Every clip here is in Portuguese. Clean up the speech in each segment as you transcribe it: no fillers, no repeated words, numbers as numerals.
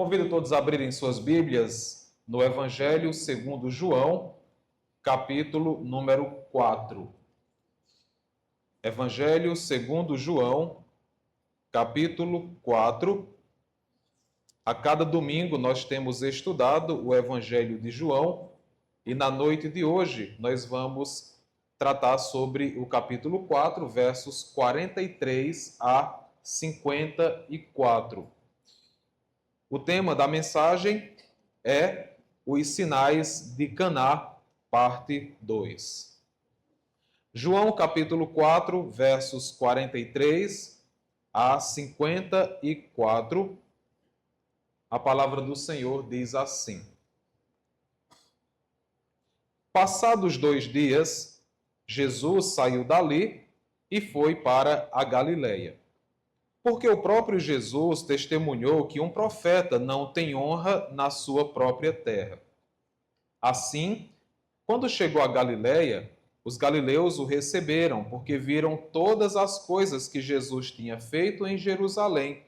Convido todos a abrirem suas Bíblias no Evangelho segundo João, capítulo número 4. Evangelho segundo João, capítulo 4. A cada domingo nós temos estudado o Evangelho de João e na noite de hoje nós vamos tratar sobre o capítulo 4, versos 43 a 54. O tema da mensagem é os sinais de Caná, parte 2. João capítulo 4, versos 43 a 54. A palavra do Senhor diz assim: Passados 2 dias, Jesus saiu dali e foi para a Galileia. Porque o próprio Jesus testemunhou que um profeta não tem honra na sua própria terra. Assim, quando chegou a Galileia, os galileus o receberam, porque viram todas as coisas que Jesus tinha feito em Jerusalém,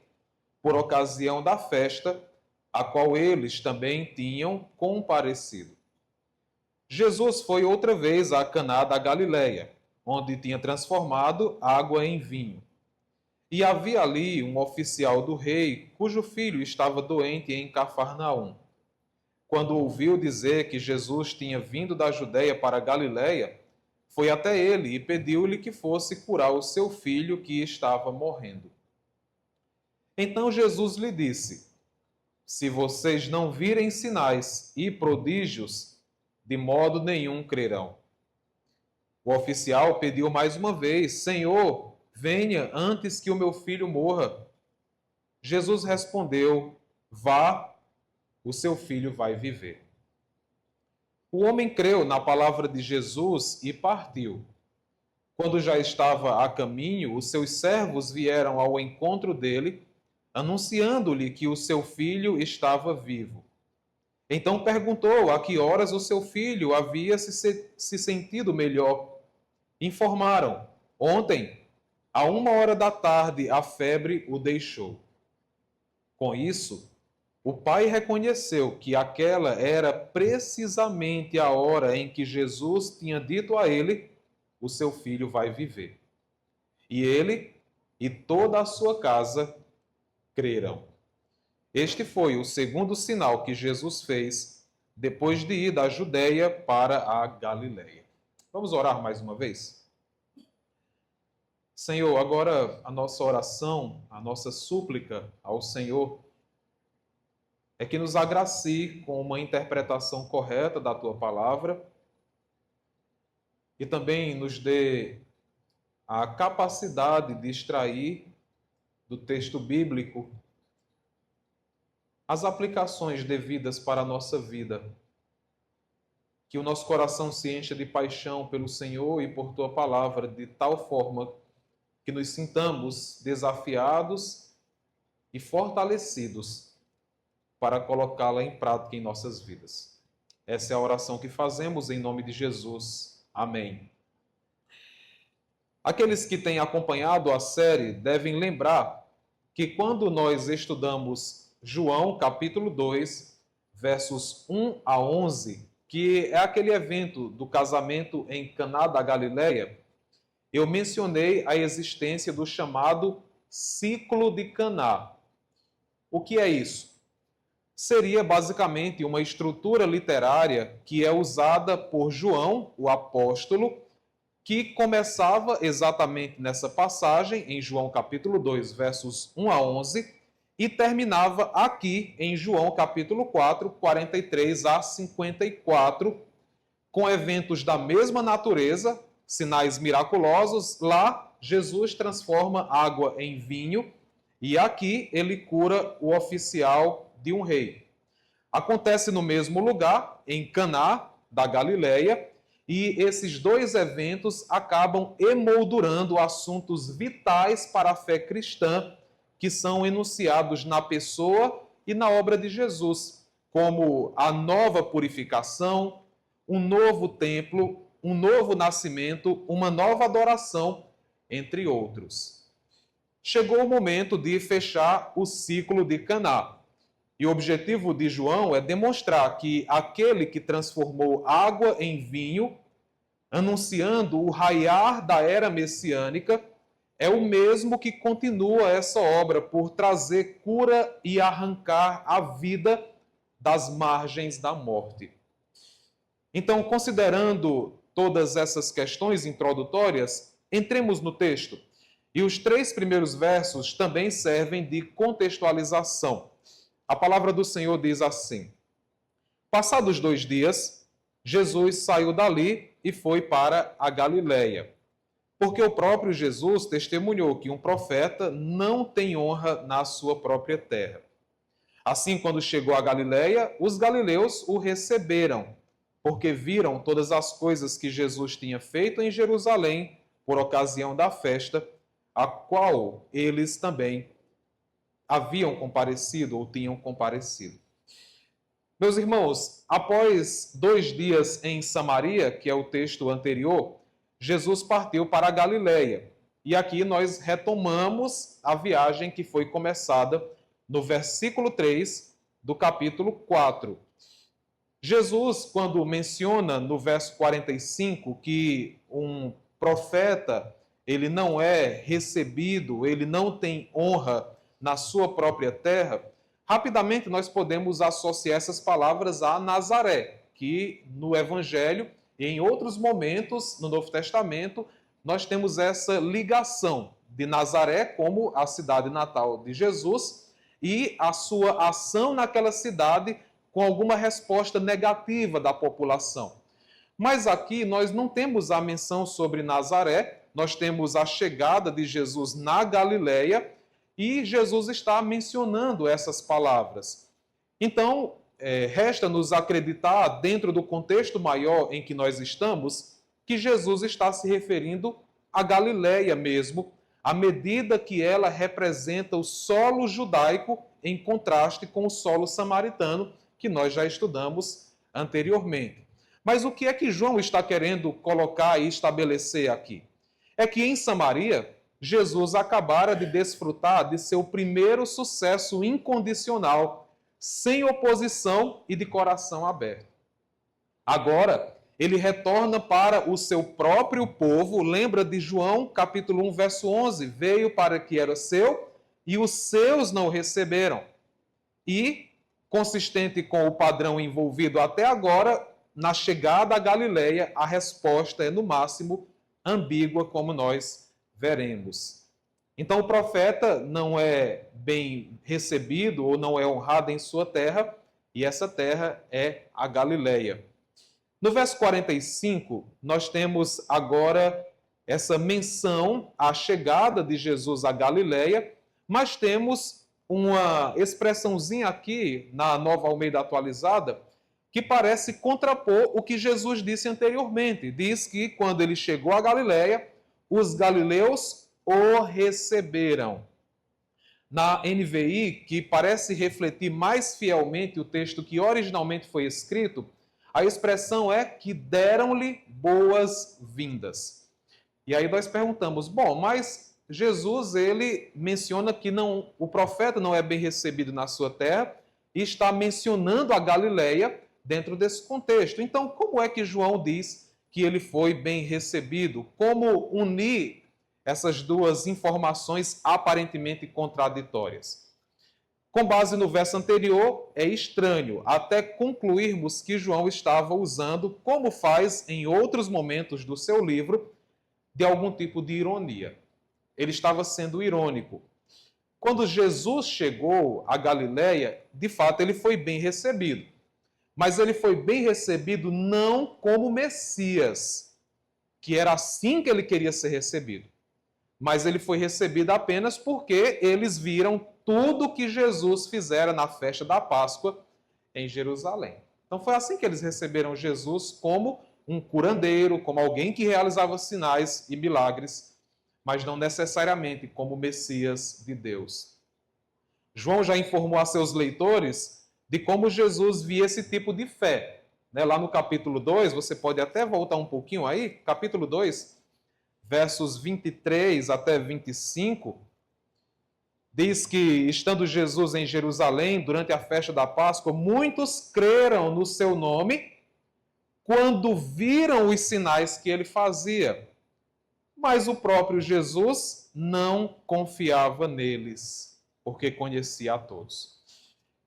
por ocasião da festa, a qual eles também tinham comparecido. Jesus foi outra vez a Caná da Galileia, onde tinha transformado água em vinho. E havia ali um oficial do rei, cujo filho estava doente em Cafarnaum. Quando ouviu dizer que Jesus tinha vindo da Judeia para a Galileia, foi até ele e pediu-lhe que fosse curar o seu filho que estava morrendo. Então Jesus lhe disse: Se vocês não virem sinais e prodígios, de modo nenhum crerão. O oficial pediu mais uma vez: Senhor, venha antes que o meu filho morra. Jesus respondeu: Vá, o seu filho vai viver. O homem creu na palavra de Jesus e partiu. Quando já estava a caminho, os seus servos vieram ao encontro dele, anunciando-lhe que o seu filho estava vivo. Então perguntou a que horas o seu filho havia se sentido melhor. Informaram: Ontem, à 1 hora da tarde, a febre o deixou. Com isso, o pai reconheceu que aquela era precisamente a hora em que Jesus tinha dito a ele: o seu filho vai viver. E ele e toda a sua casa creram. Este foi o segundo sinal que Jesus fez depois de ir da Judeia para a Galileia. Vamos orar mais uma vez? Senhor, agora a nossa oração, a nossa súplica ao Senhor é que nos agracie com uma interpretação correta da Tua palavra e também nos dê a capacidade de extrair do texto bíblico as aplicações devidas para a nossa vida. Que o nosso coração se encha de paixão pelo Senhor e por Tua palavra, de tal forma que nos sintamos desafiados e fortalecidos para colocá-la em prática em nossas vidas. Essa é a oração que fazemos em nome de Jesus. Amém. Aqueles que têm acompanhado a série devem lembrar que quando nós estudamos João, capítulo 2, versos 1 a 11, que é aquele evento do casamento em Caná da Galileia, eu mencionei a existência do chamado ciclo de Caná. O que é isso? Seria basicamente uma estrutura literária que é usada por João, o apóstolo, que começava exatamente nessa passagem, em João capítulo 2, versos 1 a 11, e terminava aqui em João capítulo 4, 43 a 54, com eventos da mesma natureza, sinais miraculosos. Lá, Jesus transforma água em vinho e aqui ele cura o oficial de um rei. Acontece no mesmo lugar, em Caná da Galileia, e esses dois eventos acabam emoldurando assuntos vitais para a fé cristã que são enunciados na pessoa e na obra de Jesus, como a nova purificação, um novo templo, um novo nascimento, uma nova adoração, entre outros. Chegou o momento de fechar o ciclo de Caná. E o objetivo de João é demonstrar que aquele que transformou água em vinho, anunciando o raiar da era messiânica, é o mesmo que continua essa obra por trazer cura e arrancar a vida das margens da morte. Então, considerando todas essas questões introdutórias, entremos no texto. E os 3 primeiros versos também servem de contextualização. A palavra do Senhor diz assim: Passados 2 dias, Jesus saiu dali e foi para a Galiléia, porque o próprio Jesus testemunhou que um profeta não tem honra na sua própria terra. Assim, quando chegou a Galiléia, os galileus o receberam, porque viram todas as coisas que Jesus tinha feito em Jerusalém por ocasião da festa, a qual eles também haviam comparecido ou tinham comparecido. Meus irmãos, após 2 dias em Samaria, que é o texto anterior, Jesus partiu para a Galiléia. E aqui nós retomamos a viagem que foi começada no versículo 3 do capítulo 4. Jesus, quando menciona no verso 45 que um profeta, ele não é recebido, ele não tem honra na sua própria terra, rapidamente nós podemos associar essas palavras a Nazaré, que no Evangelho e em outros momentos no Novo Testamento nós temos essa ligação de Nazaré como a cidade natal de Jesus e a sua ação naquela cidade com alguma resposta negativa da população. Mas aqui nós não temos a menção sobre Nazaré, nós temos a chegada de Jesus na Galiléia e Jesus está mencionando essas palavras. Então, resta-nos acreditar, dentro do contexto maior em que nós estamos, que Jesus está se referindo à Galiléia mesmo, à medida que ela representa o solo judaico em contraste com o solo samaritano, que nós já estudamos anteriormente. Mas o que é que João está querendo colocar e estabelecer aqui? É que em Samaria, Jesus acabara de desfrutar de seu primeiro sucesso incondicional, sem oposição e de coração aberto. Agora, ele retorna para o seu próprio povo, lembra de João, capítulo 1, verso 11, veio para que era seu e os seus não o receberam. E, consistente com o padrão envolvido até agora, na chegada à Galiléia, a resposta é, no máximo, ambígua, como nós veremos. Então, o profeta não é bem recebido ou não é honrado em sua terra, e essa terra é a Galiléia. No verso 45, nós temos agora essa menção à chegada de Jesus à Galiléia, mas temos uma expressãozinha aqui na Nova Almeida Atualizada que parece contrapor o que Jesus disse anteriormente. Diz que quando ele chegou à Galiléia, os galileus o receberam. Na NVI, que parece refletir mais fielmente o texto que originalmente foi escrito, a expressão é que deram-lhe boas-vindas. E aí nós perguntamos, bom, mas Jesus, ele menciona que o profeta não é bem recebido na sua terra e está mencionando a Galiléia dentro desse contexto. Então, como é que João diz que ele foi bem recebido? Como unir essas duas informações aparentemente contraditórias? Com base no verso anterior, é estranho até concluirmos que João estava usando, como faz em outros momentos do seu livro, de algum tipo de ironia. Ele estava sendo irônico. Quando Jesus chegou à Galiléia, de fato ele foi bem recebido. Mas ele foi bem recebido não como Messias, que era assim que ele queria ser recebido. Mas ele foi recebido apenas porque eles viram tudo que Jesus fizera na festa da Páscoa em Jerusalém. Então foi assim que eles receberam Jesus, como um curandeiro, como alguém que realizava sinais e milagres, mas não necessariamente como Messias de Deus. João já informou a seus leitores de como Jesus via esse tipo de fé. Lá no capítulo 2, você pode até voltar um pouquinho aí, capítulo 2, versos 23 até 25, Diz que, estando Jesus em Jerusalém, durante a festa da Páscoa, muitos creram no seu nome quando viram os sinais que ele fazia. Mas o próprio Jesus não confiava neles, porque conhecia a todos.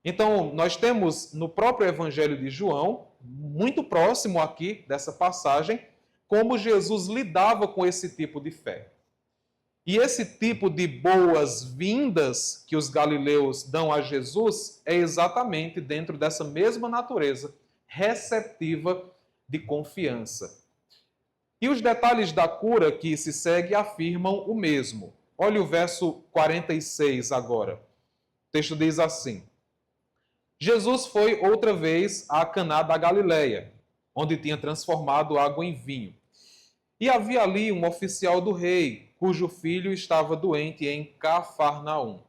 Então, nós temos no próprio Evangelho de João, muito próximo aqui dessa passagem, como Jesus lidava com esse tipo de fé. E esse tipo de boas-vindas que os galileus dão a Jesus é exatamente dentro dessa mesma natureza receptiva de confiança. E os detalhes da cura que se segue afirmam o mesmo. Olha o verso 46 agora. O texto diz assim: Jesus foi outra vez a Caná da Galileia, onde tinha transformado água em vinho. E havia ali um oficial do rei, cujo filho estava doente em Cafarnaum.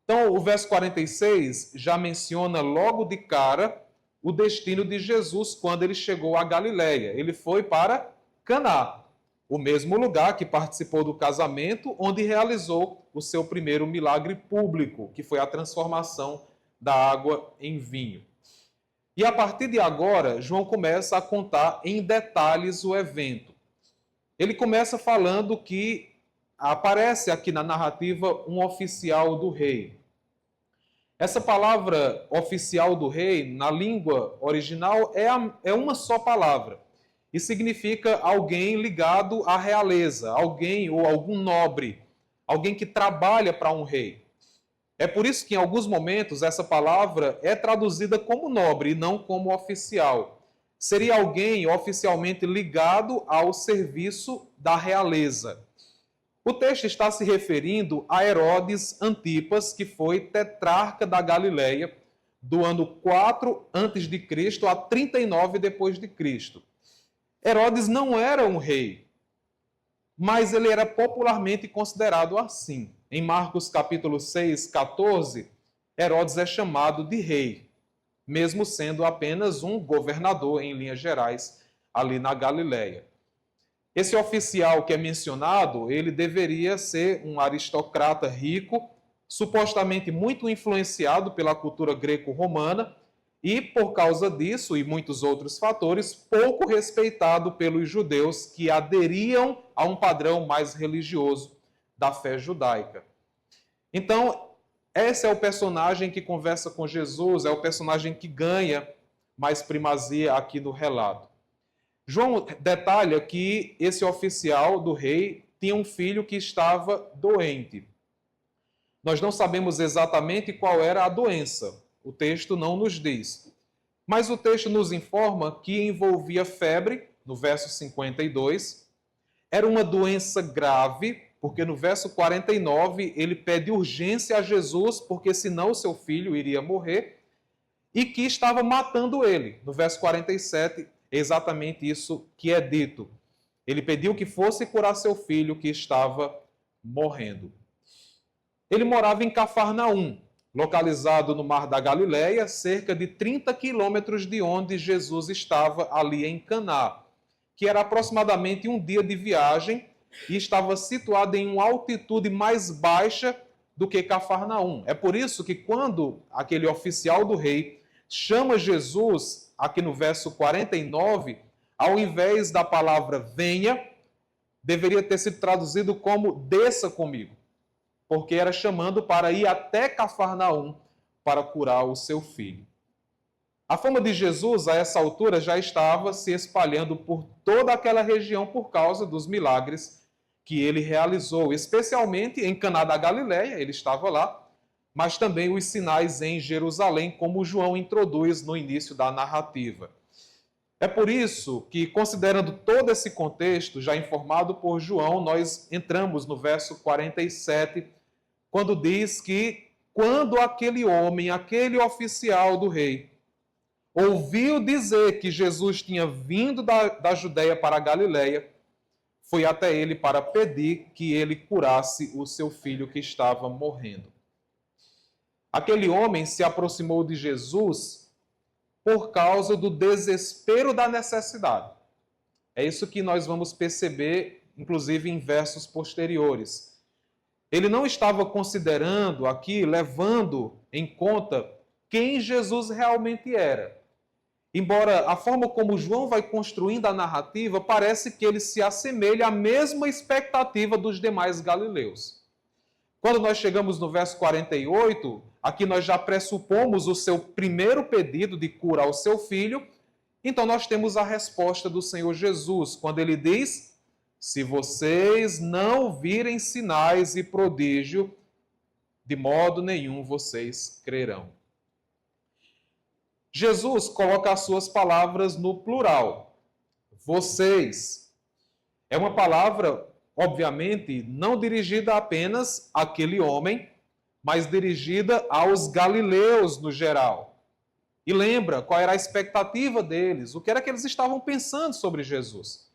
Então, o verso 46 já menciona logo de cara o destino de Jesus quando ele chegou à Galileia. Ele foi para Caná, o mesmo lugar que participou do casamento, onde realizou o seu primeiro milagre público, que foi a transformação da água em vinho. E a partir de agora, João começa a contar em detalhes o evento. Ele começa falando que aparece aqui na narrativa um oficial do rei. Essa palavra oficial do rei, na língua original, é uma só palavra. E significa alguém ligado à realeza, alguém ou algum nobre, alguém que trabalha para um rei. É por isso que em alguns momentos essa palavra é traduzida como nobre e não como oficial. Seria alguém oficialmente ligado ao serviço da realeza. O texto está se referindo a Herodes Antipas, que foi tetrarca da Galileia do ano 4 a.C. a 39 depois de Cristo. Herodes não era um rei, mas ele era popularmente considerado assim. Em Marcos capítulo 6, 14, Herodes é chamado de rei, mesmo sendo apenas um governador em linhas gerais ali na Galileia. Esse oficial que é mencionado, ele deveria ser um aristocrata rico, supostamente muito influenciado pela cultura greco-romana e, por causa disso e muitos outros fatores, pouco respeitado pelos judeus que aderiam a um padrão mais religioso da fé judaica. Então, esse é o personagem que conversa com Jesus, é o personagem que ganha mais primazia aqui no relato. João detalha que esse oficial do rei tinha um filho que estava doente. Nós não sabemos exatamente qual era a doença, o texto não nos diz. Mas o texto nos informa que envolvia febre, no verso 52, era uma doença grave, porque no verso 49 ele pede urgência a Jesus, porque senão o seu filho iria morrer, e que estava matando ele. No verso 47, é exatamente isso que é dito. Ele pediu que fosse curar seu filho que estava morrendo. Ele morava em Cafarnaum, localizado no Mar da Galileia, cerca de 30 quilômetros de onde Jesus estava ali em Caná, que era aproximadamente um dia de viagem e estava situado em uma altitude mais baixa do que Cafarnaum. É por isso que quando aquele oficial do rei chama Jesus, aqui no verso 49, ao invés da palavra venha, deveria ter sido traduzido como desça comigo, porque era chamando para ir até Cafarnaum para curar o seu filho. A fama de Jesus, a essa altura, já estava se espalhando por toda aquela região por causa dos milagres que ele realizou, especialmente em Caná da Galileia, ele estava lá, mas também os sinais em Jerusalém, como João introduz no início da narrativa. É por isso que, considerando todo esse contexto, já informado por João, nós entramos no verso 47, quando diz que quando aquele homem, aquele oficial do rei, ouviu dizer que Jesus tinha vindo da Judéia para a Galileia, foi até ele para pedir que ele curasse o seu filho que estava morrendo. Aquele homem se aproximou de Jesus por causa do desespero da necessidade. É isso que nós vamos perceber, inclusive em versos posteriores. ele não estava considerando aqui, levando em conta quem Jesus realmente era. Embora a forma como João vai construindo a narrativa, parece que ele se assemelha à mesma expectativa dos demais galileus. Quando nós chegamos no verso 48, aqui nós já pressupomos o seu primeiro pedido de cura ao seu filho, então nós temos a resposta do Senhor Jesus, quando ele diz: se vocês não virem sinais e prodígio, de modo nenhum vocês crerão. Jesus coloca as suas palavras no plural. Vocês. É uma palavra, obviamente, não dirigida apenas àquele homem, mas dirigida aos galileus no geral. E lembra qual era a expectativa deles, o que era que eles estavam pensando sobre Jesus.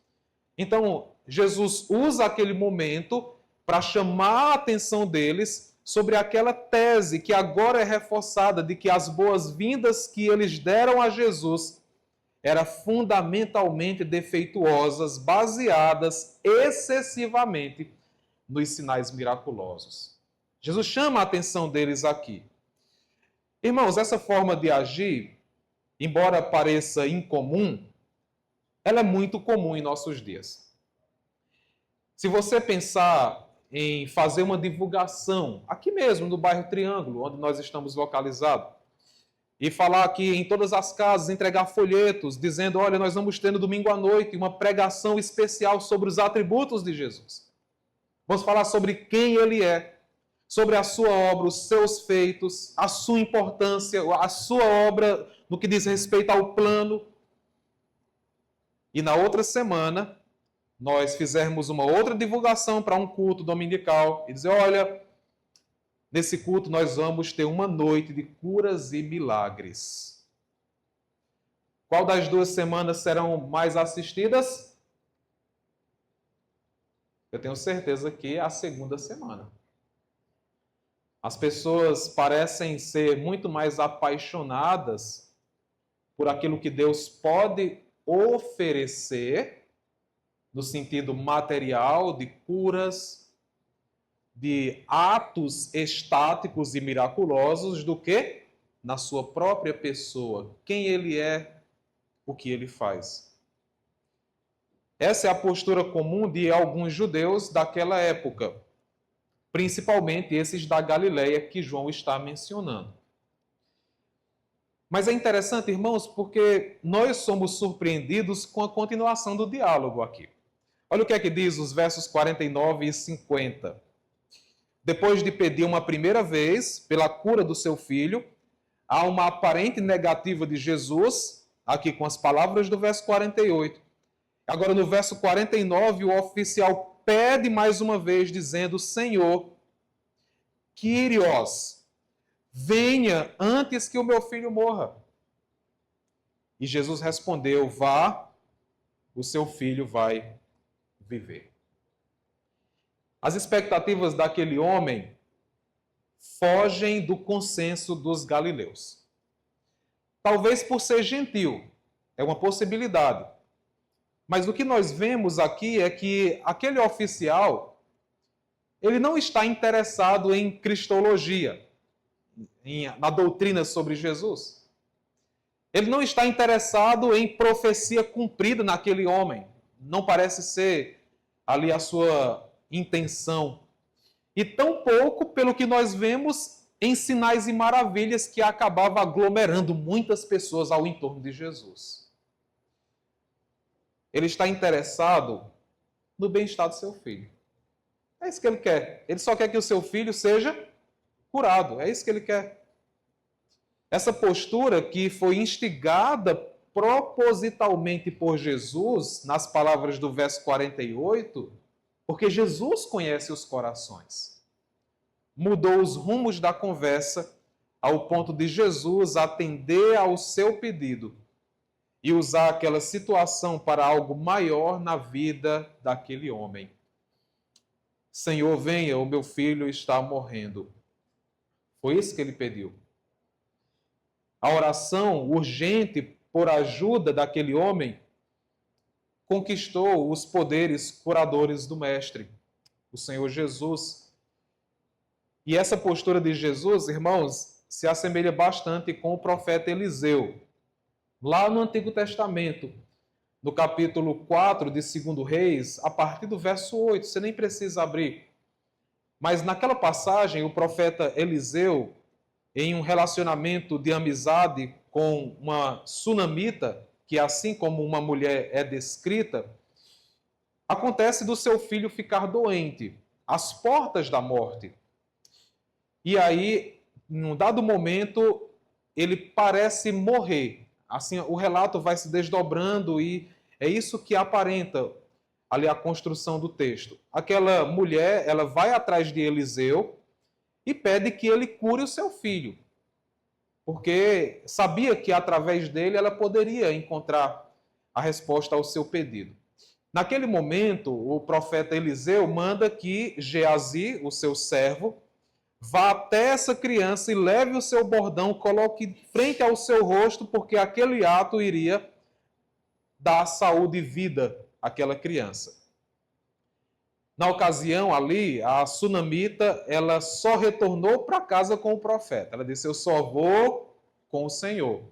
Então, Jesus usa aquele momento para chamar a atenção deles sobre aquela tese que agora é reforçada de que as boas-vindas que eles deram a Jesus eram fundamentalmente defeituosas, baseadas excessivamente nos sinais miraculosos. Jesus chama a atenção deles aqui. Irmãos, essa forma de agir, embora pareça incomum, ela é muito comum em nossos dias. Se você pensar em fazer uma divulgação, aqui mesmo no bairro Triângulo, onde nós estamos localizados, e falar aqui em todas as casas, entregar folhetos, dizendo, olha, nós vamos ter no domingo à noite uma pregação especial sobre os atributos de Jesus. Vamos falar sobre quem ele é, sobre a sua obra, os seus feitos, a sua importância, a sua obra no que diz respeito ao plano. E na outra semana, nós fizermos uma outra divulgação para um culto dominical e dizer, olha, nesse culto nós vamos ter uma noite de curas e milagres. Qual das duas semanas serão mais assistidas? Eu tenho certeza que é a segunda semana. As pessoas parecem ser muito mais apaixonadas por aquilo que Deus pode oferecer no sentido material, de curas, de atos estáticos e miraculosos, do que na sua própria pessoa, quem ele é, o que ele faz. Essa é a postura comum de alguns judeus daquela época, principalmente esses da Galileia que João está mencionando. Mas é interessante, irmãos, porque nós somos surpreendidos com a continuação do diálogo aqui. Olha o que é que diz os versos 49 e 50. Depois de pedir uma primeira vez pela cura do seu filho, há uma aparente negativa de Jesus, aqui com as palavras do verso 48. Agora, no verso 49, o oficial pede mais uma vez, dizendo, Senhor, Kyrios, venha antes que o meu filho morra. E Jesus respondeu, vá, o seu filho vai viver. As expectativas daquele homem fogem do consenso dos galileus. Talvez por ser gentil, é uma possibilidade. Mas o que nós vemos aqui é que aquele oficial, ele não está interessado em cristologia, na doutrina sobre Jesus. Ele não está interessado em profecia cumprida naquele homem. Não parece ser ali a sua intenção. E tampouco pelo que nós vemos em sinais e maravilhas que acabava aglomerando muitas pessoas ao entorno de Jesus. Ele está interessado no bem-estar do seu filho. É isso que ele quer. Ele só quer que o seu filho seja curado. É isso que ele quer. Essa postura que foi instigada propositalmente por Jesus, nas palavras do verso 48, porque Jesus conhece os corações. Mudou os rumos da conversa ao ponto de Jesus atender ao seu pedido e usar aquela situação para algo maior na vida daquele homem. Senhor, venha, o meu filho está morrendo. Foi isso que ele pediu. A oração urgente por ajuda daquele homem conquistou os poderes curadores do Mestre, o Senhor Jesus. E essa postura de Jesus, irmãos, se assemelha bastante com o profeta Eliseu. Lá no Antigo Testamento, no capítulo 4 de 2 Reis, a partir do verso 8, você nem precisa abrir. Mas naquela passagem, o profeta Eliseu, em um relacionamento de amizade com uma sunamita, que assim como uma mulher é descrita, acontece do seu filho ficar doente, às portas da morte. E aí, num dado momento, ele parece morrer. Assim, o relato vai se desdobrando e é isso que aparenta ali a construção do texto. Aquela mulher, ela vai atrás de Eliseu e pede que ele cure o seu filho, porque sabia que através dele ela poderia encontrar a resposta ao seu pedido. Naquele momento, o profeta Eliseu manda que Geazi, o seu servo, vá até essa criança e leve o seu bordão, coloque frente ao seu rosto, porque aquele ato iria dar saúde e vida àquela criança. Na ocasião ali, a sunamita, ela só retornou para casa com o profeta. Ela disse, eu só vou com o Senhor.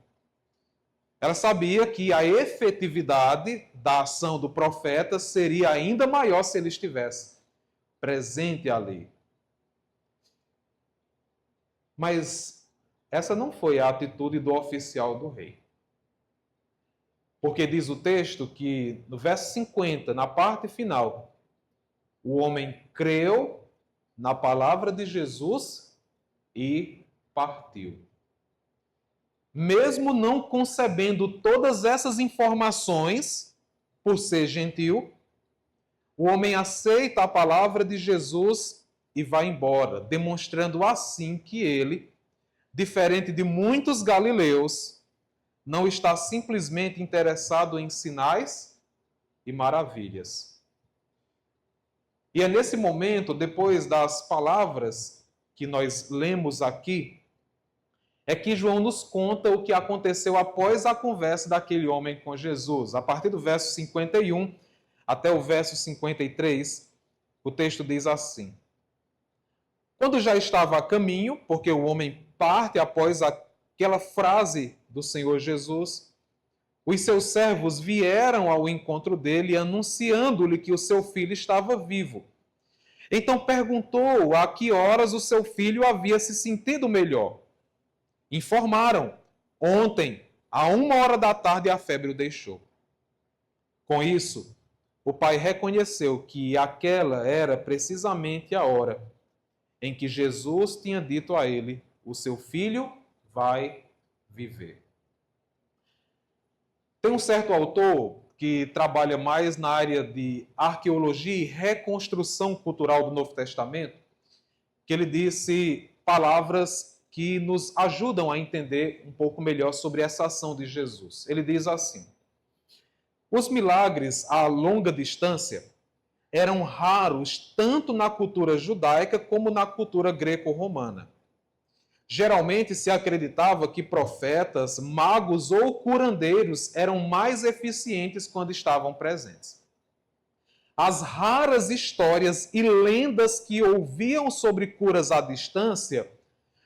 Ela sabia que a efetividade da ação do profeta seria ainda maior se ele estivesse presente ali. Mas essa não foi a atitude do oficial do rei. Porque diz o texto que no verso 50, na parte final, o homem creu na palavra de Jesus e partiu. Mesmo não concebendo todas essas informações, por ser gentil, o homem aceita a palavra de Jesus e vai embora, demonstrando assim que ele, diferente de muitos galileus, não está simplesmente interessado em sinais e maravilhas. E é nesse momento, depois das palavras que nós lemos aqui, é que João nos conta o que aconteceu após a conversa daquele homem com Jesus. A partir do verso 51 até o verso 53, o texto diz assim: quando já estava a caminho, porque o homem parte após aquela frase do Senhor Jesus, os seus servos vieram ao encontro dele, anunciando-lhe que o seu filho estava vivo. Então perguntou a que horas o seu filho havia se sentido melhor. Informaram, ontem, à 1h da tarde, a febre o deixou. Com isso, o pai reconheceu que aquela era precisamente a hora em que Jesus tinha dito a ele, o seu filho vai viver. Tem um certo autor que trabalha mais na área de arqueologia e reconstrução cultural do Novo Testamento, que ele disse palavras que nos ajudam a entender um pouco melhor sobre essa ação de Jesus. Ele diz assim: os milagres a longa distância eram raros tanto na cultura judaica como na cultura greco-romana. Geralmente se acreditava que profetas, magos ou curandeiros eram mais eficientes quando estavam presentes. As raras histórias e lendas que ouviam sobre curas à distância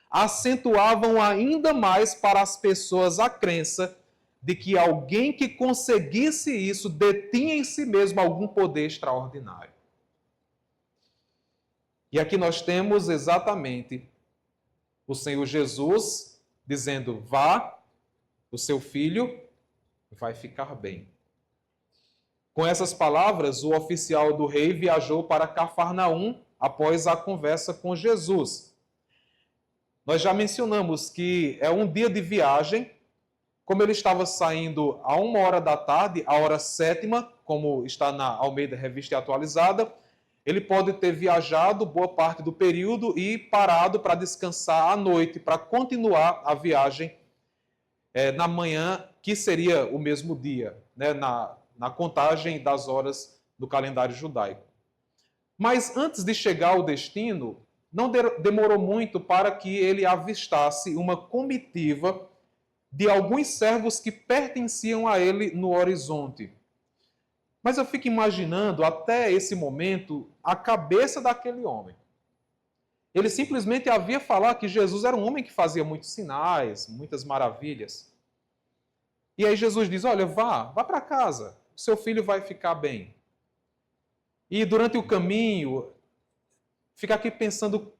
acentuavam ainda mais para as pessoas a crença de que alguém que conseguisse isso detinha em si mesmo algum poder extraordinário. E aqui nós temos exatamente o Senhor Jesus dizendo, vá, o seu filho vai ficar bem. Com essas palavras, o oficial do rei viajou para Cafarnaum após a conversa com Jesus. Nós já mencionamos que é um dia de viagem, como ele estava saindo a 1h da tarde, a hora 7ª, como está na Almeida Revista Atualizada, ele pode ter viajado boa parte do período e parado para descansar à noite, para continuar a viagem na manhã, que seria o mesmo dia, né, na contagem das horas do calendário judaico. Mas antes de chegar ao destino, não demorou muito para que ele avistasse uma comitiva de alguns servos que pertenciam a ele no horizonte. Mas eu fico imaginando, até esse momento, a cabeça daquele homem. Ele simplesmente havia falado que Jesus era um homem que fazia muitos sinais, muitas maravilhas. E aí Jesus diz, olha, vá para casa, o seu filho vai ficar bem. E durante o caminho, fica aqui pensando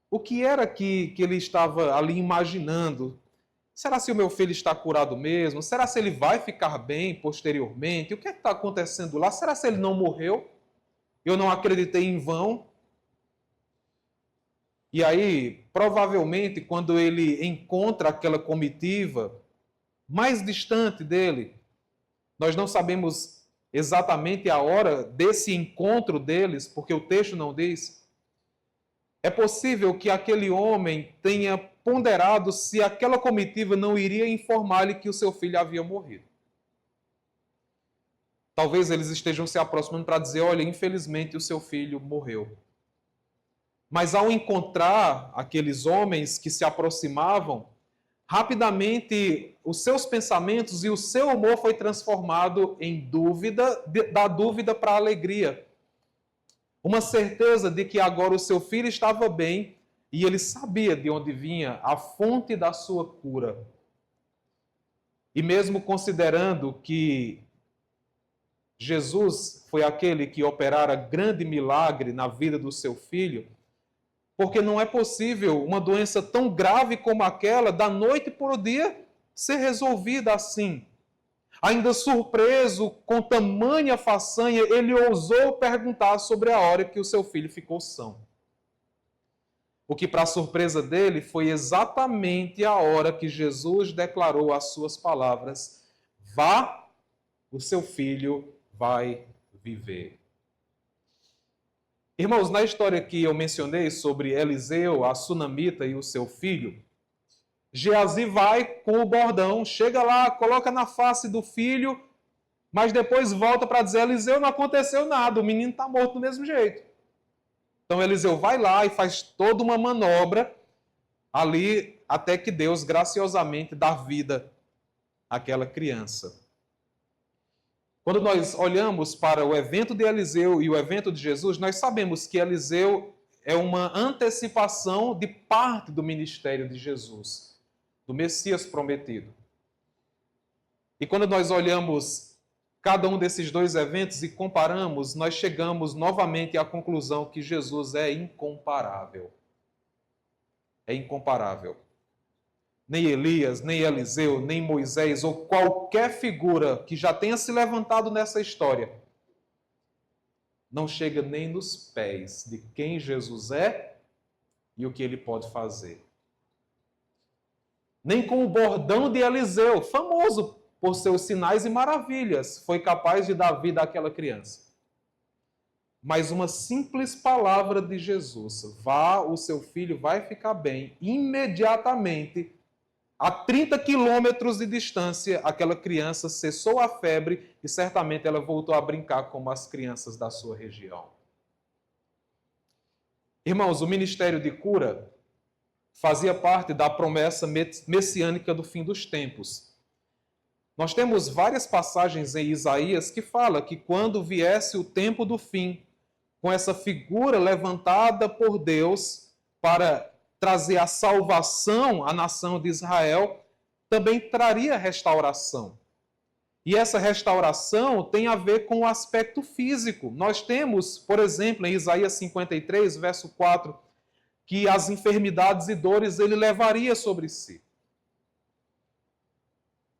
o que era que ele estava ali imaginando. Será se o meu filho está curado mesmo? Será se ele vai ficar bem posteriormente? O que é que está acontecendo lá? Será se ele não morreu? Eu não acreditei em vão? E aí, provavelmente, quando ele encontra aquela comitiva mais distante dele, nós não sabemos exatamente a hora desse encontro deles, porque o texto não diz. É possível que aquele homem tenha ponderado se aquela comitiva não iria informar-lhe que o seu filho havia morrido. Talvez eles estejam se aproximando para dizer, olha, infelizmente o seu filho morreu. Mas ao encontrar aqueles homens que se aproximavam, rapidamente os seus pensamentos e o seu humor foi transformado em dúvida, da dúvida para a alegria. Uma certeza de que agora o seu filho estava bem e ele sabia de onde vinha a fonte da sua cura. E mesmo considerando que Jesus foi aquele que operara grande milagre na vida do seu filho, porque não é possível uma doença tão grave como aquela, da noite para o dia, ser resolvida assim. Ainda surpreso com tamanha façanha, ele ousou perguntar sobre a hora que o seu filho ficou são. O que, para a surpresa dele, foi exatamente a hora que Jesus declarou as suas palavras: vá, o seu filho vai viver. Irmãos, na história que eu mencionei sobre Eliseu, a sunamita e o seu filho, Geazi vai com o bordão, chega lá, coloca na face do filho, mas depois volta para dizer, Eliseu, não aconteceu nada, o menino está morto do mesmo jeito. Então Eliseu vai lá e faz toda uma manobra ali, até que Deus graciosamente dá vida àquela criança. Quando nós olhamos para o evento de Eliseu e o evento de Jesus, nós sabemos que Eliseu é uma antecipação de parte do ministério de Jesus, do Messias prometido. E quando nós olhamos cada um desses dois eventos e comparamos, nós chegamos novamente à conclusão que Jesus é incomparável. É incomparável. Nem Elias, nem Eliseu, nem Moisés ou qualquer figura que já tenha se levantado nessa história não chega nem nos pés de quem Jesus é e o que ele pode fazer. Nem com o bordão de Eliseu, famoso por seus sinais e maravilhas, foi capaz de dar vida àquela criança. Mas uma simples palavra de Jesus, vá, o seu filho vai ficar bem, imediatamente, a 30 quilômetros de distância, aquela criança cessou a febre e certamente ela voltou a brincar como as crianças da sua região. Irmãos, o ministério de cura fazia parte da promessa messiânica do fim dos tempos. Nós temos várias passagens em Isaías que fala que quando viesse o tempo do fim, com essa figura levantada por Deus para trazer a salvação à nação de Israel, também traria restauração. E essa restauração tem a ver com o aspecto físico. Nós temos, por exemplo, em Isaías 53, verso 4, que as enfermidades e dores ele levaria sobre si.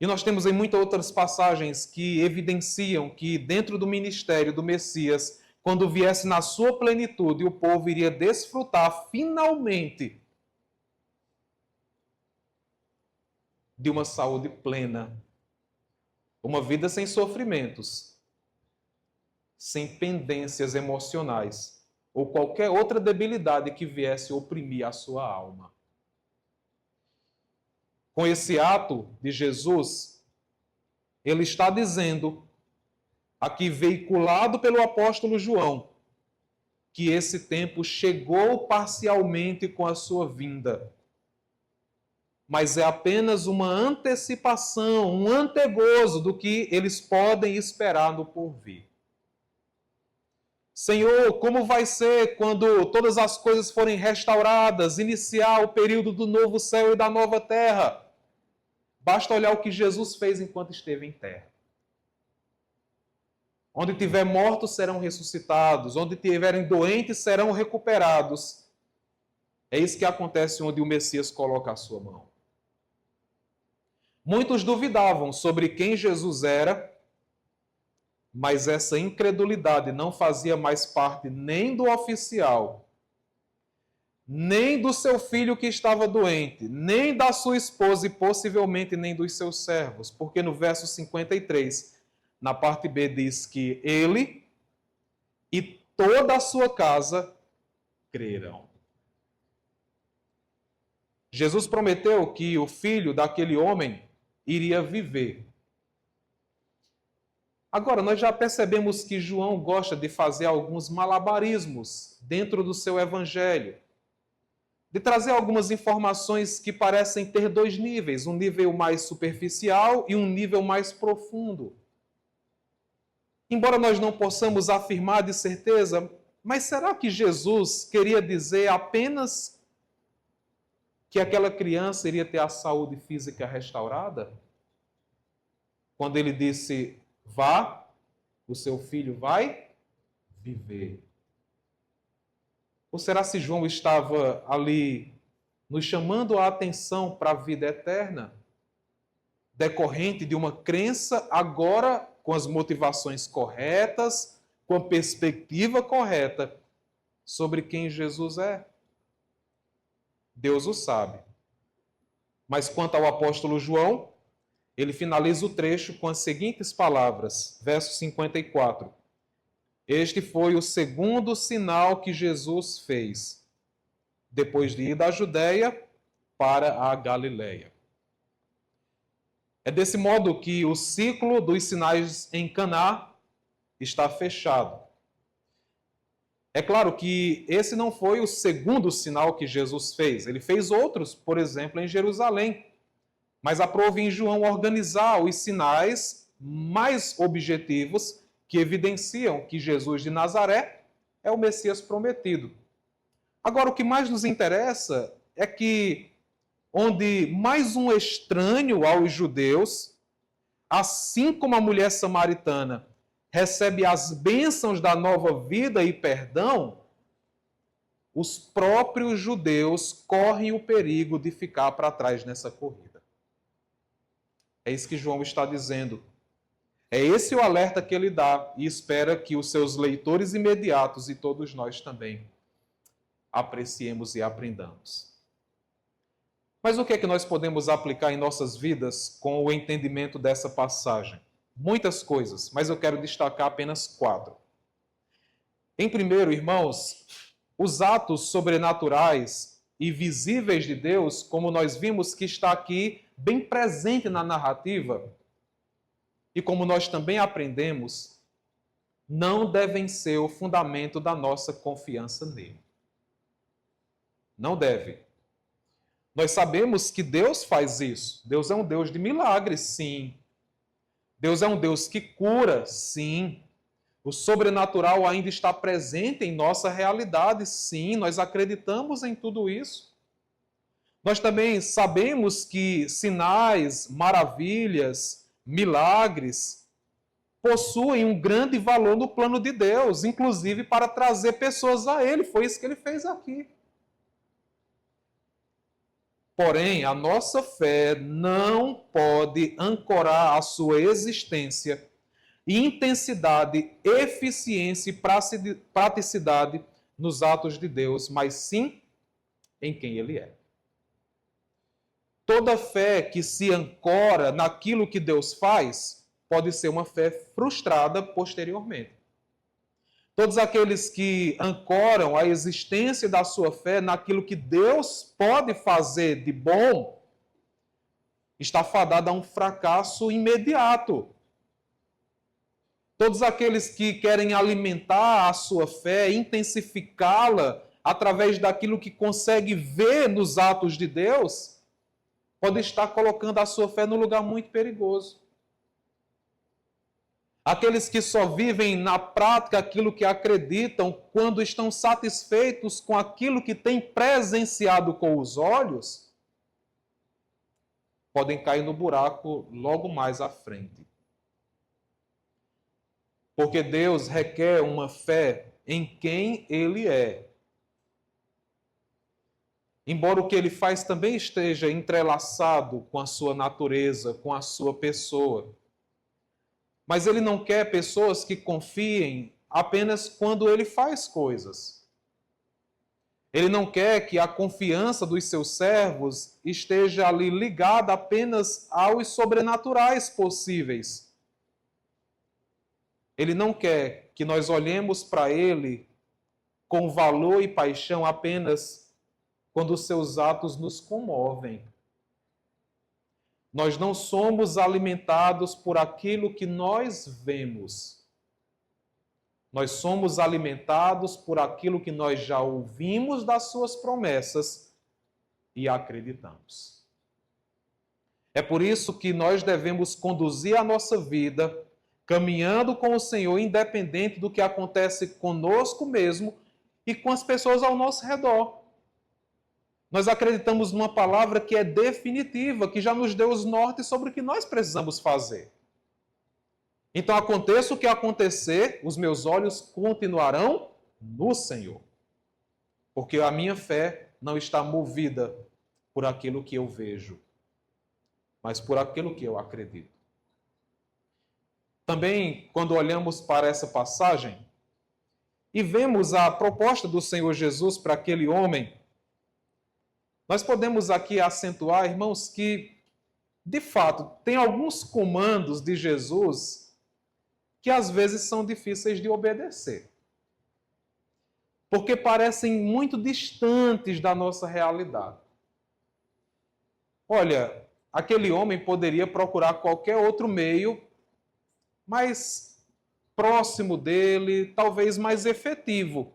E nós temos em muitas outras passagens que evidenciam que dentro do ministério do Messias, quando viesse na sua plenitude, o povo iria desfrutar finalmente de uma saúde plena, uma vida sem sofrimentos, sem pendências emocionais ou qualquer outra debilidade que viesse oprimir a sua alma. Com esse ato de Jesus, ele está dizendo, aqui veiculado pelo apóstolo João, que esse tempo chegou parcialmente com a sua vinda. Mas é apenas uma antecipação, um antegozo do que eles podem esperar no porvir. Senhor, como vai ser quando todas as coisas forem restauradas, iniciar o período do novo céu e da nova terra? Basta olhar o que Jesus fez enquanto esteve em terra. Onde tiver mortos serão ressuscitados, onde tiverem doentes serão recuperados. É isso que acontece onde o Messias coloca a sua mão. Muitos duvidavam sobre quem Jesus era, mas essa incredulidade não fazia mais parte nem do oficial, nem do seu filho que estava doente, nem da sua esposa e possivelmente nem dos seus servos, porque no verso 53, na parte B, diz que ele e toda a sua casa creram. Jesus prometeu que o filho daquele homem iria viver. Agora, nós já percebemos que João gosta de fazer alguns malabarismos dentro do seu evangelho, de trazer algumas informações que parecem ter dois níveis, um nível mais superficial e um nível mais profundo. Embora nós não possamos afirmar de certeza, mas será que Jesus queria dizer apenas que aquela criança iria ter a saúde física restaurada? Quando ele disse, vá, o seu filho vai viver. Ou será se João estava ali nos chamando a atenção para a vida eterna, decorrente de uma crença agora com as motivações corretas, com a perspectiva correta sobre quem Jesus é? Deus o sabe. Mas quanto ao apóstolo João, ele finaliza o trecho com as seguintes palavras, verso 54. Este foi o segundo sinal que Jesus fez, depois de ir da Judéia para a Galileia. É desse modo que o ciclo dos sinais em Caná está fechado. É claro que esse não foi o segundo sinal que Jesus fez. Ele fez outros, por exemplo, em Jerusalém. Mas aprove em João organizar os sinais mais objetivos que evidenciam que Jesus de Nazaré é o Messias prometido. Agora, o que mais nos interessa é que, onde mais um estranho aos judeus, assim como a mulher samaritana recebe as bênçãos da nova vida e perdão, os próprios judeus correm o perigo de ficar para trás nessa corrida. É isso que João está dizendo. É esse o alerta que ele dá e espera que os seus leitores imediatos e todos nós também apreciemos e aprendamos. Mas o que é que nós podemos aplicar em nossas vidas com o entendimento dessa passagem? Muitas coisas, mas eu quero destacar apenas 4. Em primeiro, irmãos, os atos sobrenaturais e visíveis de Deus, como nós vimos que está aqui bem presente na narrativa, e como nós também aprendemos, não devem ser o fundamento da nossa confiança nele. Não deve. Nós sabemos que Deus faz isso. Deus é um Deus de milagres, sim. Deus é um Deus que cura, sim. O sobrenatural ainda está presente em nossa realidade, sim. Nós acreditamos em tudo isso. Nós também sabemos que sinais, maravilhas, milagres possuem um grande valor no plano de Deus, inclusive para trazer pessoas a Ele. Foi isso que Ele fez aqui. Porém, a nossa fé não pode ancorar a sua existência, intensidade, eficiência e praticidade nos atos de Deus, mas sim em quem Ele é. Toda fé que se ancora naquilo que Deus faz pode ser uma fé frustrada posteriormente. Todos aqueles que ancoram a existência da sua fé naquilo que Deus pode fazer de bom, está fadado a um fracasso imediato. Todos aqueles que querem alimentar a sua fé, intensificá-la através daquilo que consegue ver nos atos de Deus, pode estar colocando a sua fé num lugar muito perigoso. Aqueles que só vivem na prática aquilo que acreditam quando estão satisfeitos com aquilo que têm presenciado com os olhos, podem cair no buraco logo mais à frente. Porque Deus requer uma fé em quem Ele é. Embora o que Ele faz também esteja entrelaçado com a sua natureza, com a sua pessoa. Mas Ele não quer pessoas que confiem apenas quando Ele faz coisas. Ele não quer que a confiança dos seus servos esteja ali ligada apenas aos sobrenaturais possíveis. Ele não quer que nós olhemos para Ele com valor e paixão apenas quando os seus atos nos comovem. Nós não somos alimentados por aquilo que nós vemos. Nós somos alimentados por aquilo que nós já ouvimos das suas promessas e acreditamos. É por isso que nós devemos conduzir a nossa vida caminhando com o Senhor, independente do que acontece conosco mesmo e com as pessoas ao nosso redor. Nós acreditamos numa palavra que é definitiva, que já nos deu os nortes sobre o que nós precisamos fazer. Então, aconteça o que acontecer, os meus olhos continuarão no Senhor. Porque a minha fé não está movida por aquilo que eu vejo, mas por aquilo que eu acredito. Também, quando olhamos para essa passagem e vemos a proposta do Senhor Jesus para aquele homem, nós podemos aqui acentuar, irmãos, que, de fato, tem alguns comandos de Jesus que às vezes são difíceis de obedecer. Porque parecem muito distantes da nossa realidade. Olha, aquele homem poderia procurar qualquer outro meio mais próximo dele, talvez mais efetivo,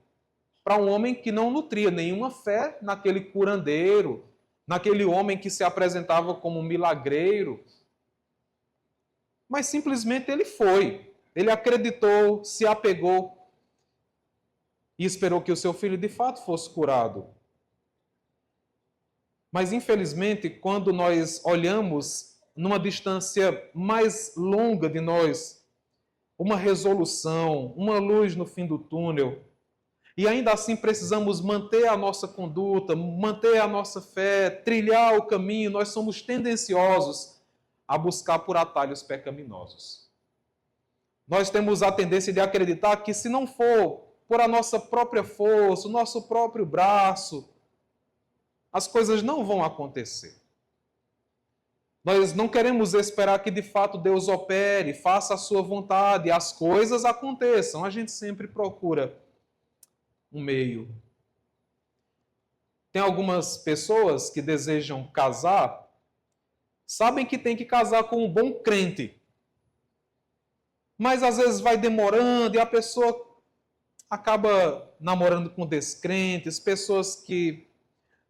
para um homem que não nutria nenhuma fé naquele curandeiro, naquele homem que se apresentava como um milagreiro. Mas simplesmente ele foi. Ele acreditou, se apegou e esperou que o seu filho de fato fosse curado. Mas infelizmente, quando nós olhamos numa distância mais longa de nós, uma resolução, uma luz no fim do túnel, e ainda assim precisamos manter a nossa conduta, manter a nossa fé, trilhar o caminho, nós somos tendenciosos a buscar por atalhos pecaminosos. Nós temos a tendência de acreditar que se não for por a nossa própria força, o nosso próprio braço, as coisas não vão acontecer. Nós não queremos esperar que de fato Deus opere, faça a sua vontade, as coisas aconteçam. A gente sempre procura um meio. Tem algumas pessoas que desejam casar, sabem que tem que casar com um bom crente. Mas às vezes vai demorando e a pessoa acaba namorando com descrentes, pessoas que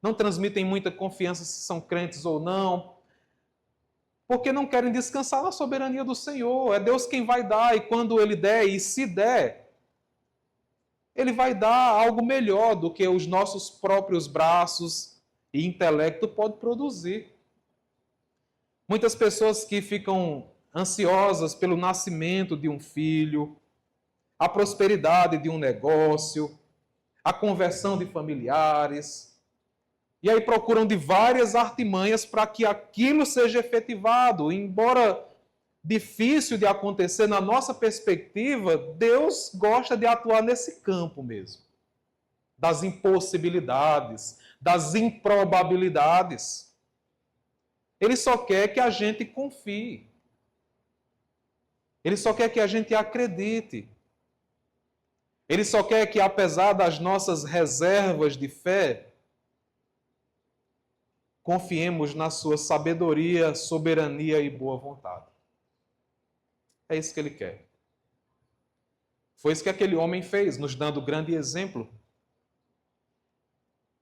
não transmitem muita confiança se são crentes ou não, porque não querem descansar na soberania do Senhor. É Deus quem vai dar, e quando Ele der, e se der, Ele vai dar algo melhor do que os nossos próprios braços e intelecto podem produzir. Muitas pessoas que ficam ansiosas pelo nascimento de um filho, a prosperidade de um negócio, a conversão de familiares, e aí procuram de várias artimanhas para que aquilo seja efetivado. Embora difícil de acontecer na nossa perspectiva, Deus gosta de atuar nesse campo mesmo. Das impossibilidades, das improbabilidades. Ele só quer que a gente confie. Ele só quer que a gente acredite. Ele só quer que, apesar das nossas reservas de fé, confiemos na sua sabedoria, soberania e boa vontade. É isso que ele quer. Foi isso que aquele homem fez, nos dando grande exemplo.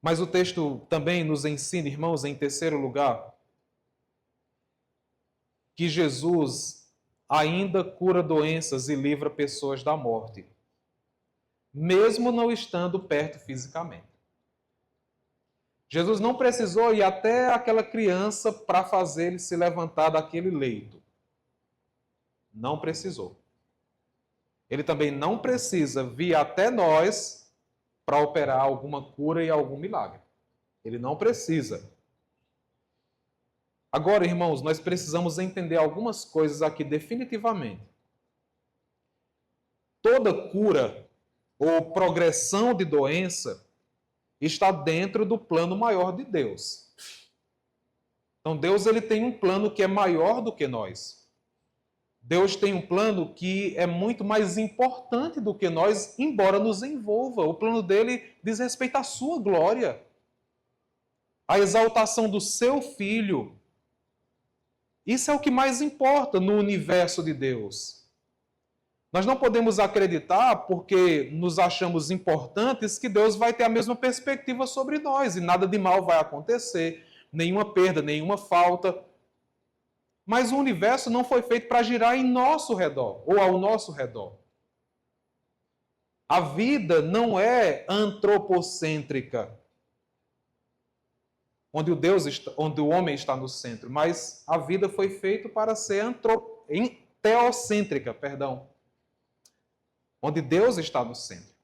Mas o texto também nos ensina, irmãos, em terceiro lugar, que Jesus ainda cura doenças e livra pessoas da morte, mesmo não estando perto fisicamente. Jesus não precisou ir até aquela criança para fazer ele se levantar daquele leito. Não precisou. Ele também não precisa vir até nós para operar alguma cura e algum milagre. Ele não precisa. Agora, irmãos, nós precisamos entender algumas coisas aqui definitivamente. Toda cura ou progressão de doença está dentro do plano maior de Deus. Então, Deus ele tem um plano que é maior do que nós. Deus tem um plano que é muito mais importante do que nós, embora nos envolva. O plano dele diz respeito à sua glória, à exaltação do seu Filho. Isso é o que mais importa no universo de Deus. Nós não podemos acreditar, porque nos achamos importantes, que Deus vai ter a mesma perspectiva sobre nós e nada de mal vai acontecer, nenhuma perda, nenhuma falta. Mas o universo não foi feito para girar em nosso redor ou ao nosso redor. A vida não é antropocêntrica, onde o homem está no centro, mas a vida foi feita para ser teocêntrica, onde Deus está no centro.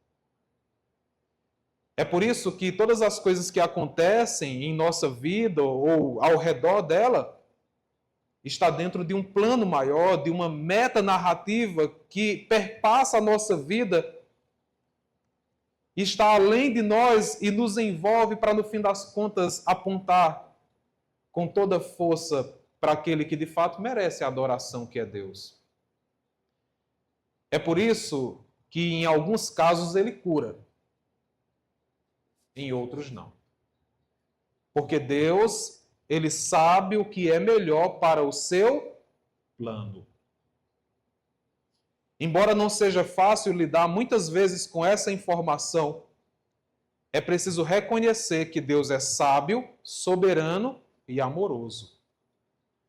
É por isso que todas as coisas que acontecem em nossa vida ou ao redor dela está dentro de um plano maior, de uma metanarrativa que perpassa a nossa vida, está além de nós e nos envolve para, no fim das contas, apontar com toda força para aquele que de fato merece a adoração, que é Deus. É por isso que em alguns casos ele cura, em outros não. Porque Deus, ele sabe o que é melhor para o seu plano. Embora não seja fácil lidar muitas vezes com essa informação, é preciso reconhecer que Deus é sábio, soberano e amoroso.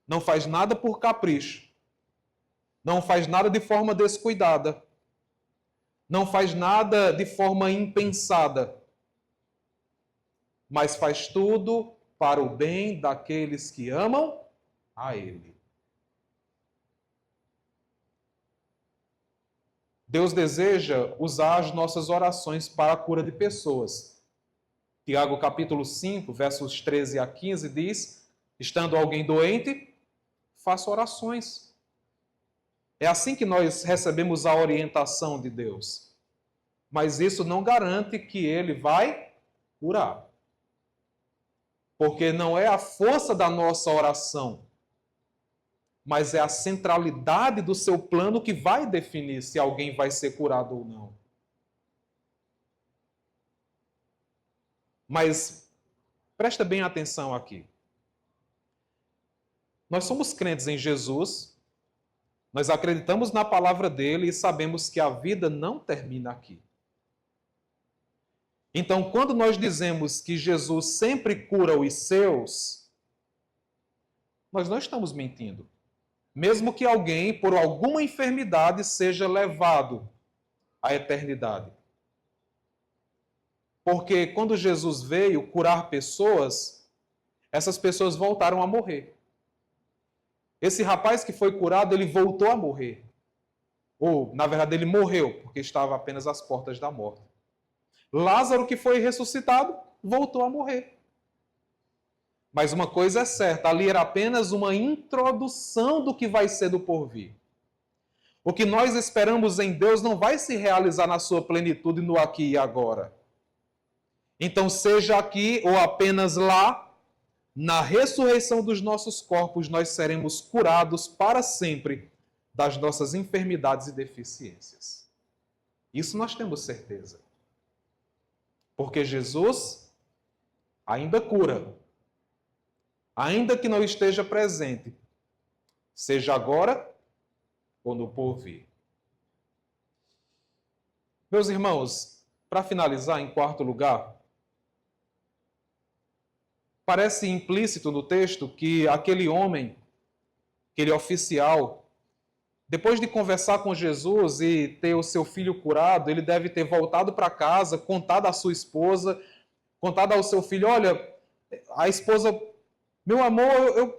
Não faz nada por capricho. Não faz nada de forma descuidada. Não faz nada de forma impensada. Mas faz tudo para o bem daqueles que amam a Ele. Deus deseja usar as nossas orações para a cura de pessoas. Tiago capítulo 5, versos 13 a 15 diz: estando alguém doente, faça orações. É assim que nós recebemos a orientação de Deus. Mas isso não garante que Ele vai curar. Porque não é a força da nossa oração, mas é a centralidade do seu plano que vai definir se alguém vai ser curado ou não. Mas presta bem atenção aqui. Nós somos crentes em Jesus, nós acreditamos na palavra dele e sabemos que a vida não termina aqui. Então, quando nós dizemos que Jesus sempre cura os seus, nós não estamos mentindo. Mesmo que alguém, por alguma enfermidade, seja levado à eternidade. Porque quando Jesus veio curar pessoas, essas pessoas voltaram a morrer. Esse rapaz que foi curado, ele voltou a morrer. Ou, na verdade, ele morreu, porque estava apenas às portas da morte. Lázaro, que foi ressuscitado, voltou a morrer. Mas uma coisa é certa, ali era apenas uma introdução do que vai ser do porvir. O que nós esperamos em Deus não vai se realizar na sua plenitude no aqui e agora. Então, seja aqui ou apenas lá, na ressurreição dos nossos corpos, nós seremos curados para sempre das nossas enfermidades e deficiências. Isso nós temos certeza. Porque Jesus ainda cura. Ainda que não esteja presente, seja agora ou no porvir. Meus irmãos, para finalizar, em quarto lugar, parece implícito no texto que aquele homem, aquele oficial, Depois de conversar com Jesus e ter o seu filho curado, ele deve ter voltado para casa, contado à sua esposa, contado ao seu filho: olha, a esposa, meu amor,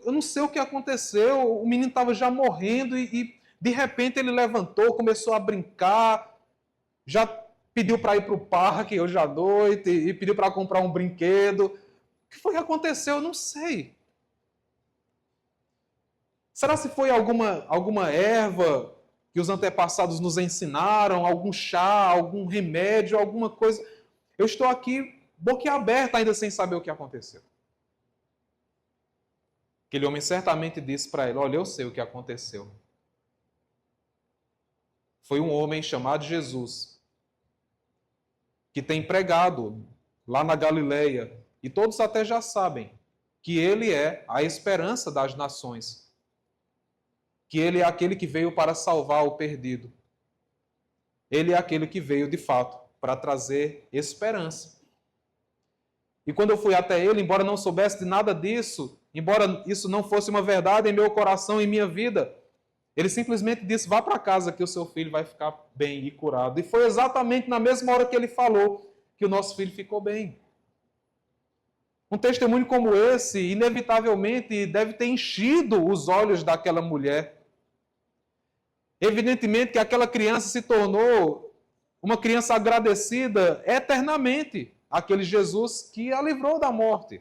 eu não sei o que aconteceu, o menino estava já morrendo e de repente ele levantou, começou a brincar, já pediu para ir para o parque hoje à noite e pediu para comprar um brinquedo. O que foi que aconteceu? Eu não sei. Será se foi alguma erva que os antepassados nos ensinaram, algum chá, algum remédio, alguma coisa? Eu estou aqui boquiaberta ainda sem saber o que aconteceu. Aquele homem certamente disse para ele: olha, eu sei o que aconteceu. Foi um homem chamado Jesus, que tem pregado lá na Galileia, e todos até já sabem que ele é a esperança das nações, que ele é aquele que veio para salvar o perdido. Ele é aquele que veio, de fato, para trazer esperança. E quando eu fui até ele, embora não soubesse de nada disso, embora isso não fosse uma verdade em meu coração e em minha vida, ele simplesmente disse: vá para casa que o seu filho vai ficar bem e curado. E foi exatamente na mesma hora que ele falou que o nosso filho ficou bem. Um testemunho como esse, inevitavelmente, deve ter enchido os olhos daquela mulher. Evidentemente que aquela criança se tornou uma criança agradecida eternamente àquele Jesus que a livrou da morte.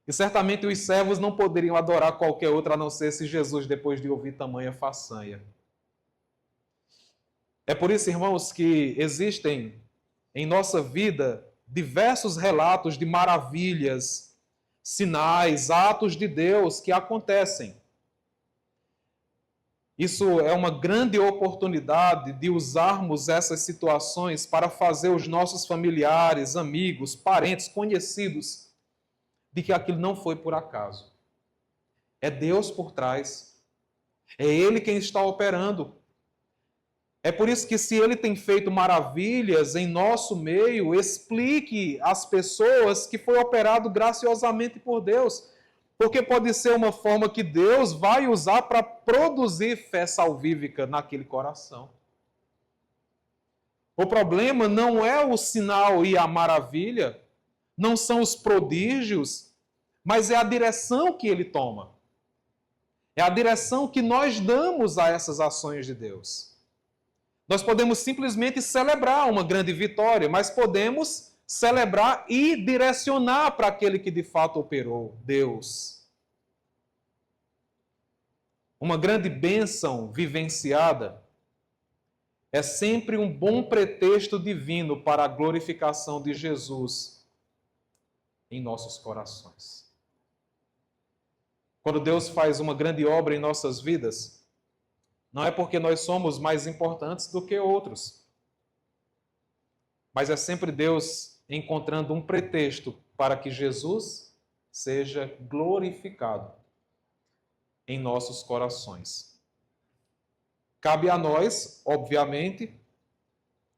E certamente os servos não poderiam adorar qualquer outro a não ser esse Jesus depois de ouvir tamanha façanha. É por isso, irmãos, que existem em nossa vida diversos relatos de maravilhas, sinais, atos de Deus que acontecem. Isso é uma grande oportunidade de usarmos essas situações para fazer os nossos familiares, amigos, parentes, conhecidos de que aquilo não foi por acaso. É Deus por trás. É Ele quem está operando. É por isso que, se Ele tem feito maravilhas em nosso meio, explique às pessoas que foi operado graciosamente por Deus. Porque pode ser uma forma que Deus vai usar para produzir fé salvífica naquele coração. O problema não é o sinal e a maravilha, não são os prodígios, mas é a direção que ele toma. É a direção que nós damos a essas ações de Deus. Nós podemos simplesmente celebrar uma grande vitória, mas podemos celebrar e direcionar para aquele que de fato operou, Deus. Uma grande bênção vivenciada é sempre um bom pretexto divino para a glorificação de Jesus em nossos corações. Quando Deus faz uma grande obra em nossas vidas, não é porque nós somos mais importantes do que outros, mas é sempre Deus encontrando um pretexto para que Jesus seja glorificado em nossos corações. Cabe a nós, obviamente,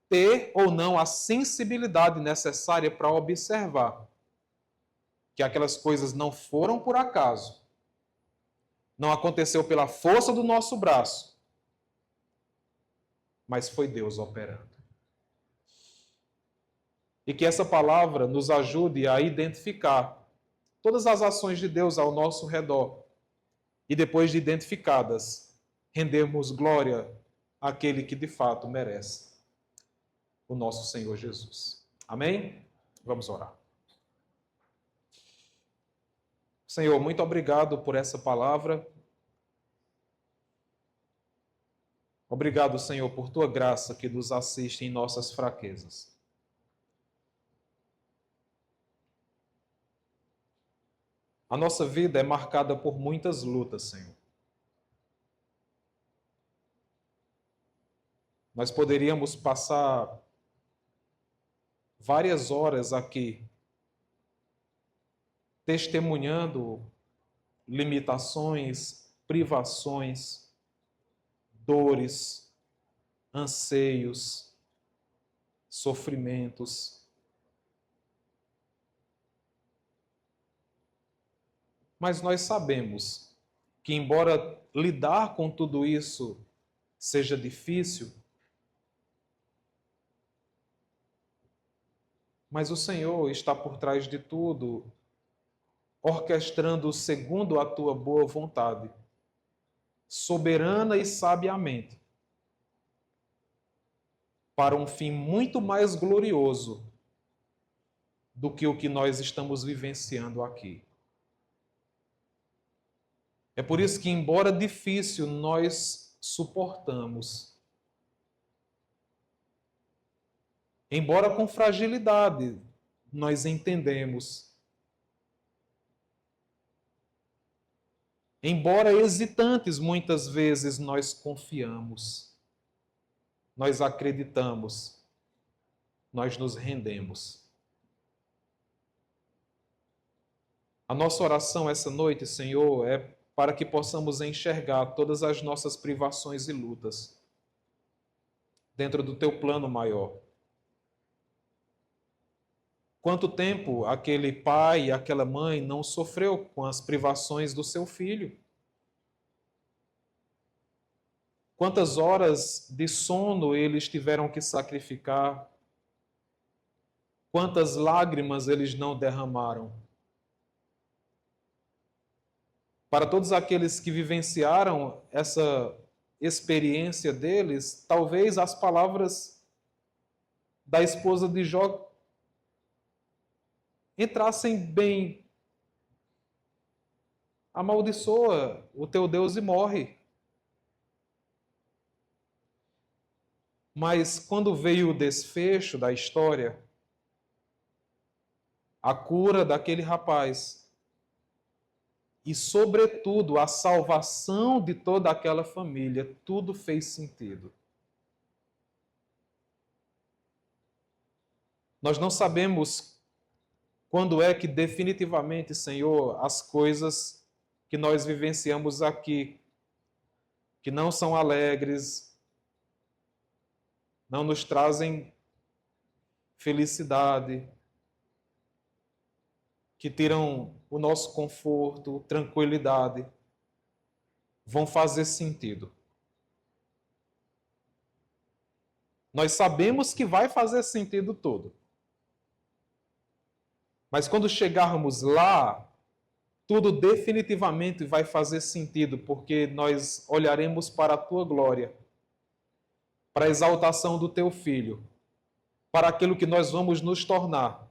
ter ou não a sensibilidade necessária para observar que aquelas coisas não foram por acaso, não aconteceu pela força do nosso braço, mas foi Deus operando. E que essa palavra nos ajude a identificar todas as ações de Deus ao nosso redor. E depois de identificadas, rendermos glória àquele que de fato merece, o nosso Senhor Jesus. Amém? Vamos orar. Senhor, muito obrigado por essa palavra. Obrigado, Senhor, por tua graça que nos assiste em nossas fraquezas. A nossa vida é marcada por muitas lutas, Senhor. Nós poderíamos passar várias horas aqui testemunhando limitações, privações, dores, anseios, sofrimentos. Mas nós sabemos que, embora lidar com tudo isso seja difícil, mas o Senhor está por trás de tudo, orquestrando segundo a tua boa vontade, soberana e sabiamente, para um fim muito mais glorioso do que o que nós estamos vivenciando aqui. É por isso que, embora difícil, nós suportamos. Embora com fragilidade, nós entendemos. Embora hesitantes, muitas vezes nós confiamos, nós acreditamos, nós nos rendemos. A nossa oração essa noite, Senhor, é para que possamos enxergar todas as nossas privações e lutas dentro do teu plano maior. Quanto tempo aquele pai e aquela mãe não sofreu com as privações do seu filho? Quantas horas de sono eles tiveram que sacrificar? Quantas lágrimas eles não derramaram? Para todos aqueles que vivenciaram essa experiência deles, talvez as palavras da esposa de Jó entrassem bem. Amaldiçoa o teu Deus e morre. Mas quando veio o desfecho da história, a cura daquele rapaz e, sobretudo, a salvação de toda aquela família, tudo fez sentido. Nós não sabemos quando é que definitivamente, Senhor, as coisas que nós vivenciamos aqui, que não são alegres, não nos trazem felicidade, que tiram o nosso conforto, tranquilidade, vão fazer sentido. Nós sabemos que vai fazer sentido todo. Mas quando chegarmos lá, tudo definitivamente vai fazer sentido, porque nós olharemos para a tua glória, para a exaltação do teu Filho, para aquilo que nós vamos nos tornar.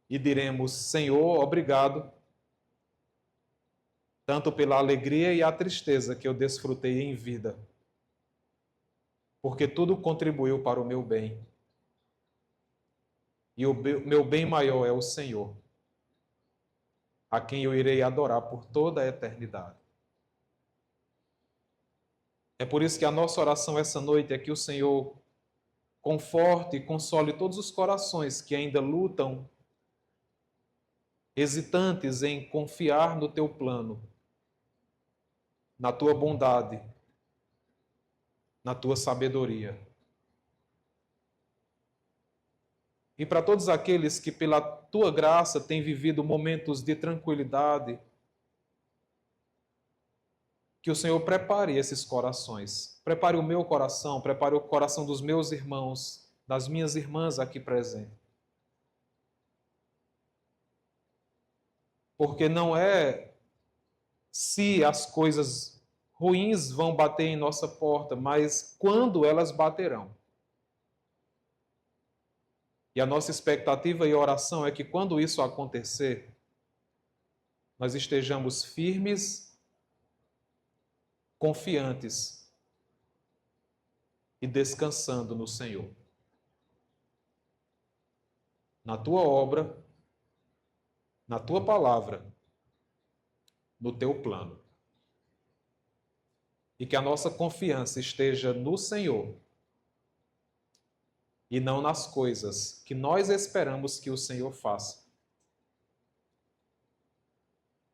E diremos: Senhor, obrigado, tanto pela alegria e a tristeza que eu desfrutei em vida, porque tudo contribuiu para o meu bem. E o meu bem maior é o Senhor, a quem eu irei adorar por toda a eternidade. É por isso que a nossa oração essa noite é que o Senhor conforte e console todos os corações que ainda lutam, hesitantes em confiar no teu plano, na tua bondade, na tua sabedoria. E para todos aqueles que pela tua graça têm vivido momentos de tranquilidade, que o Senhor prepare esses corações. Prepare o meu coração, prepare o coração dos meus irmãos, das minhas irmãs aqui presentes. Porque não é se as coisas ruins vão bater em nossa porta, mas quando elas baterão. E a nossa expectativa e oração é que quando isso acontecer, nós estejamos firmes, confiantes e descansando no Senhor. Na tua obra, na tua palavra, no teu plano. E que a nossa confiança esteja no Senhor e não nas coisas que nós esperamos que o Senhor faça.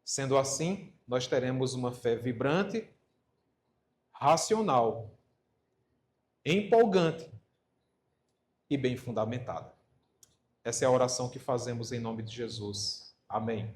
Sendo assim, nós teremos uma fé vibrante, racional, empolgante e bem fundamentada. Essa é a oração que fazemos em nome de Jesus. Amém.